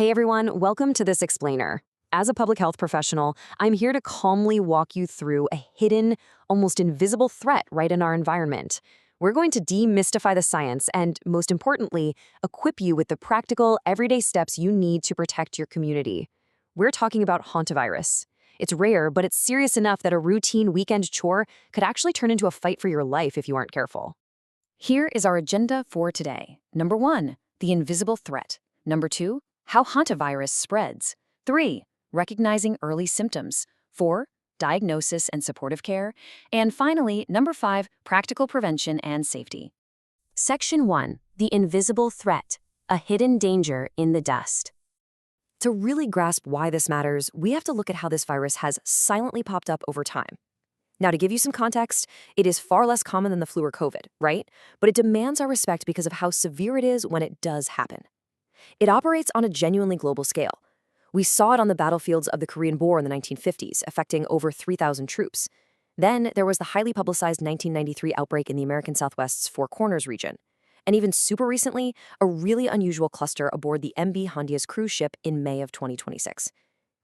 Hey everyone, welcome to this explainer. As a public health professional, I'm here to calmly walk you through a hidden, almost invisible threat right in our environment. We're going to demystify the science and, most importantly, equip you with the practical, everyday steps you need to protect your community. We're talking about hantavirus. It's rare, but it's serious enough that a routine weekend chore could actually turn into a fight for your life if you aren't careful. Here is our agenda for today. Number 1, the invisible threat. Number 2, how hantavirus spreads. 3, recognizing early symptoms. 4, diagnosis and supportive care. And finally, number 5, practical prevention and safety. Section 1, the invisible threat, a hidden danger in the dust. To really grasp why this matters, we have to look at how this virus has silently popped up over time. Now, to give you some context, it is far less common than the flu or COVID, right? But it demands our respect because of how severe it is when it does happen. It operates on a genuinely global scale. We saw it on the battlefields of the Korean War in the 1950s, affecting over 3,000 troops. Then there was the highly publicized 1993 outbreak in the American Southwest's Four Corners region. And even super recently, a really unusual cluster aboard the MV Hondia's cruise ship in May of 2026.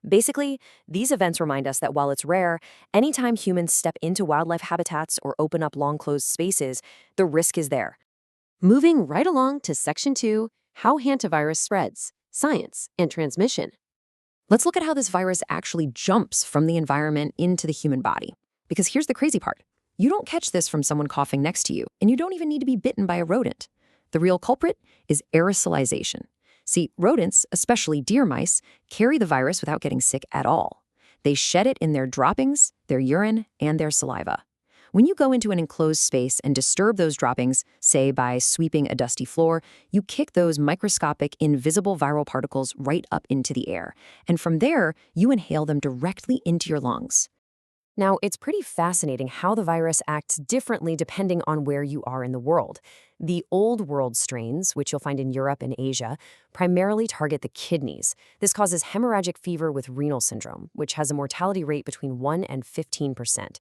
Basically, these events remind us that while it's rare, anytime humans step into wildlife habitats or open up long-closed spaces, the risk is there. Moving right along to Section 2, how hantavirus spreads, science, and transmission. Let's look at how this virus actually jumps from the environment into the human body. Because here's the crazy part. You don't catch this from someone coughing next to you, and you don't even need to be bitten by a rodent. The real culprit is aerosolization. See, rodents, especially deer mice, carry the virus without getting sick at all. They shed it in their droppings, their urine, and their saliva. When you go into an enclosed space and disturb those droppings, say by sweeping a dusty floor, you kick those microscopic, invisible viral particles right up into the air. And from there, you inhale them directly into your lungs. Now, it's pretty fascinating how the virus acts differently depending on where you are in the world. The Old World strains, which you'll find in Europe and Asia, primarily target the kidneys. This causes hemorrhagic fever with renal syndrome, which has a mortality rate between 1 and 15%.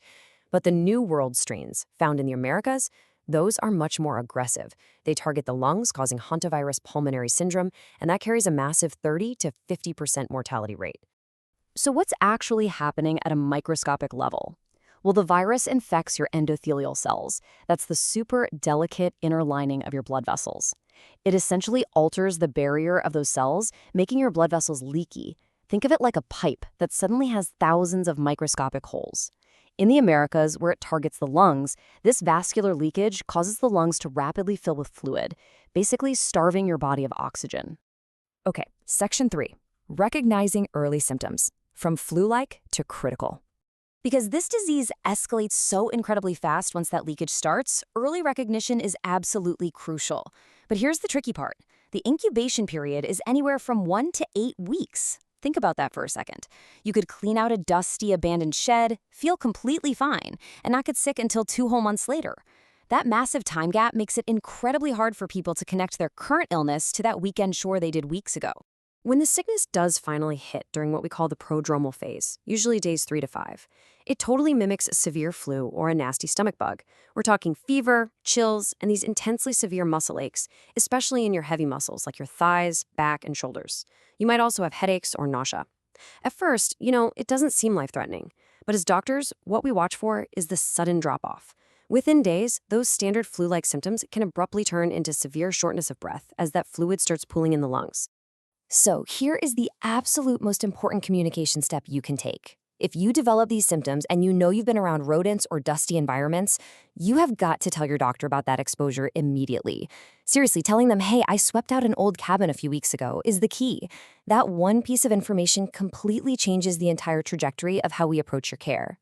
But the New World strains, found in the Americas, those are much more aggressive. They target the lungs, causing hantavirus pulmonary syndrome, and that carries a massive 30 to 50% mortality rate. So what's actually happening at a microscopic level? Well, the virus infects your endothelial cells. That's the super delicate inner lining of your blood vessels. It essentially alters the barrier of those cells, making your blood vessels leaky. Think of it like a pipe that suddenly has thousands of microscopic holes. In the Americas, where it targets the lungs, this vascular leakage causes the lungs to rapidly fill with fluid, basically starving your body of oxygen. Okay, Section 3, recognizing early symptoms. From flu-like to critical. Because this disease escalates so incredibly fast once that leakage starts, early recognition is absolutely crucial. But here's the tricky part. The incubation period is anywhere from 1 to 8 weeks. Think about that for a second. You could clean out a dusty, abandoned shed, feel completely fine, and not get sick until 2 whole months later. That massive time gap makes it incredibly hard for people to connect their current illness to that weekend chore they did weeks ago. When the sickness does finally hit during what we call the prodromal phase, usually days 3 to 5, it totally mimics a severe flu or a nasty stomach bug. We're talking fever, chills, and these intensely severe muscle aches, especially in your heavy muscles like your thighs, back, and shoulders. You might also have headaches or nausea. At first, it doesn't seem life-threatening. But as doctors, what we watch for is the sudden drop-off. Within days, those standard flu-like symptoms can abruptly turn into severe shortness of breath as that fluid starts pooling in the lungs. So here is the absolute most important communication step you can take. If you develop these symptoms and you know you've been around rodents or dusty environments, you have got to tell your doctor about that exposure immediately. Seriously, telling them, hey, I swept out an old cabin a few weeks ago is the key. That one piece of information completely changes the entire trajectory of how we approach your care.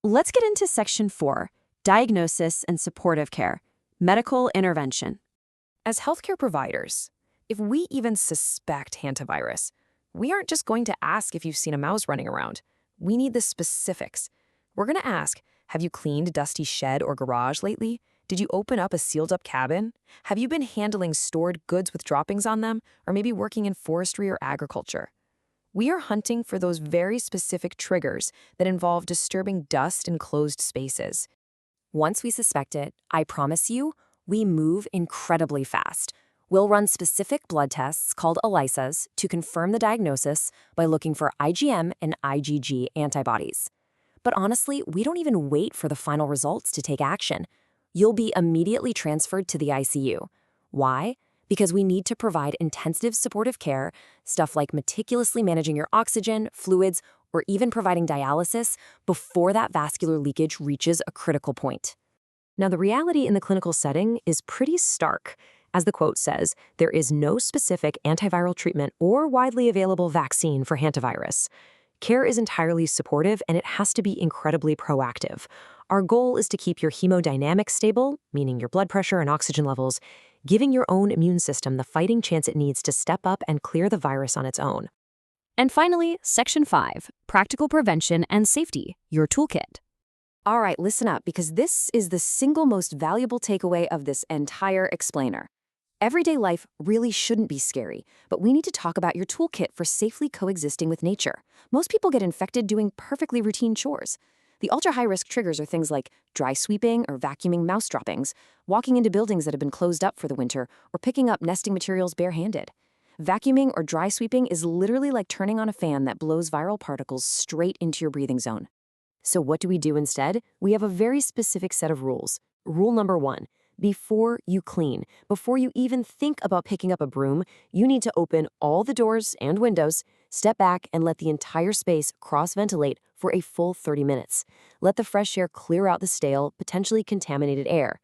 Let's get into Section 4, diagnosis and supportive care, medical intervention. As healthcare providers, if we even suspect hantavirus, we aren't just going to ask if you've seen a mouse running around. We need the specifics. We're going to ask, have you cleaned a dusty shed or garage lately? Did you open up a sealed-up cabin? Have you been handling stored goods with droppings on them, or maybe working in forestry or agriculture? We are hunting for those very specific triggers that involve disturbing dust in closed spaces. Once we suspect it, I promise you, we move incredibly fast. We'll run specific blood tests called ELISAs to confirm the diagnosis by looking for IgM and IgG antibodies. But honestly, we don't even wait for the final results to take action. You'll be immediately transferred to the ICU. Why? Because we need to provide intensive supportive care, stuff like meticulously managing your oxygen, fluids, or even providing dialysis before that vascular leakage reaches a critical point. Now, the reality in the clinical setting is pretty stark. As the quote says, there is no specific antiviral treatment or widely available vaccine for hantavirus. Care is entirely supportive, and it has to be incredibly proactive. Our goal is to keep your hemodynamics stable, meaning your blood pressure and oxygen levels, giving your own immune system the fighting chance it needs to step up and clear the virus on its own. And finally, Section 5, Practical Prevention and Safety, your toolkit. All right, listen up, because this is the single most valuable takeaway of this entire explainer. Everyday life really shouldn't be scary, but we need to talk about your toolkit for safely coexisting with nature. Most people get infected doing perfectly routine chores. The ultra-high-risk triggers are things like dry sweeping or vacuuming mouse droppings, walking into buildings that have been closed up for the winter, or picking up nesting materials barehanded. Vacuuming or dry sweeping is literally like turning on a fan that blows viral particles straight into your breathing zone. So what do we do instead? We have a very specific set of rules. Rule number 1. Before you clean, before you even think about picking up a broom, you need to open all the doors and windows, step back, and let the entire space cross-ventilate for a full 30 minutes. Let the fresh air clear out the stale, potentially contaminated air.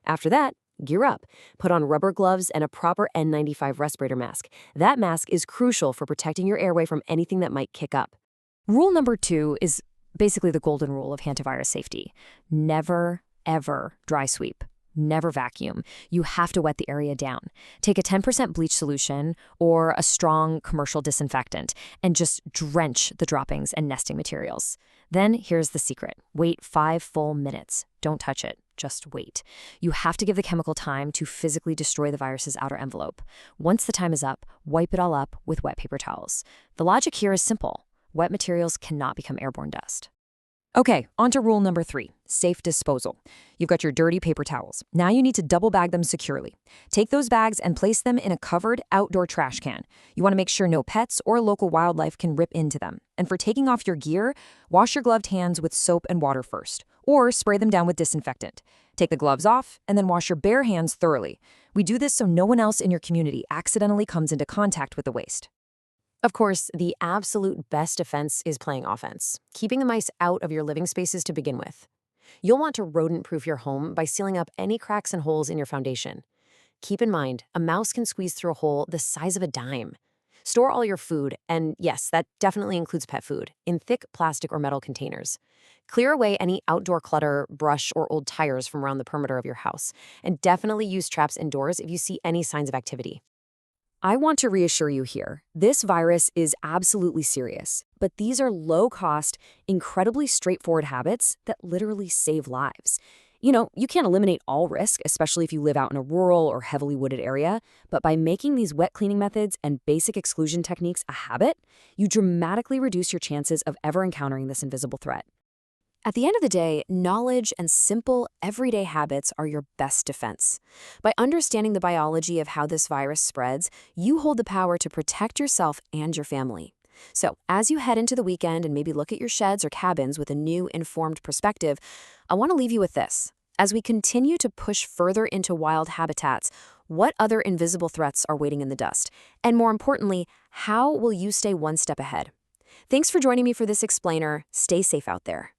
After that, gear up. Put on rubber gloves and a proper N95 respirator mask. That mask is crucial for protecting your airway from anything that might kick up. Rule number 2 is basically the golden rule of hantavirus safety. Never, ever dry sweep. Never vacuum. You have to wet the area down. Take a 10% bleach solution or a strong commercial disinfectant and just drench the droppings and nesting materials. Then here's the secret. Wait 5 full minutes. Don't touch it. Just wait. You have to give the chemical time to physically destroy the virus's outer envelope. Once the time is up, wipe it all up with wet paper towels. The logic here is simple. Wet materials cannot become airborne dust. Okay, on to rule number 3, safe disposal. You've got your dirty paper towels. Now you need to double bag them securely. Take those bags and place them in a covered outdoor trash can. You want to make sure no pets or local wildlife can rip into them. And for taking off your gear, wash your gloved hands with soap and water first, or spray them down with disinfectant. Take the gloves off and then wash your bare hands thoroughly. We do this so no one else in your community accidentally comes into contact with the waste. Of course, the absolute best defense is playing offense, keeping the mice out of your living spaces to begin with. You'll want to rodent-proof your home by sealing up any cracks and holes in your foundation. Keep in mind, a mouse can squeeze through a hole the size of a dime. Store all your food, and yes, that definitely includes pet food, in thick plastic or metal containers. Clear away any outdoor clutter, brush, or old tires from around the perimeter of your house, and definitely use traps indoors if you see any signs of activity. I want to reassure you here, this virus is absolutely serious, but these are low-cost, incredibly straightforward habits that literally save lives. You know, you can't eliminate all risk, especially if you live out in a rural or heavily wooded area, but by making these wet cleaning methods and basic exclusion techniques a habit, you dramatically reduce your chances of ever encountering this invisible threat. At the end of the day, knowledge and simple, everyday habits are your best defense. By understanding the biology of how this virus spreads, you hold the power to protect yourself and your family. So, as you head into the weekend and maybe look at your sheds or cabins with a new, informed perspective, I want to leave you with this. As we continue to push further into wild habitats, what other invisible threats are waiting in the dust? And more importantly, how will you stay one step ahead? Thanks for joining me for this explainer. Stay safe out there.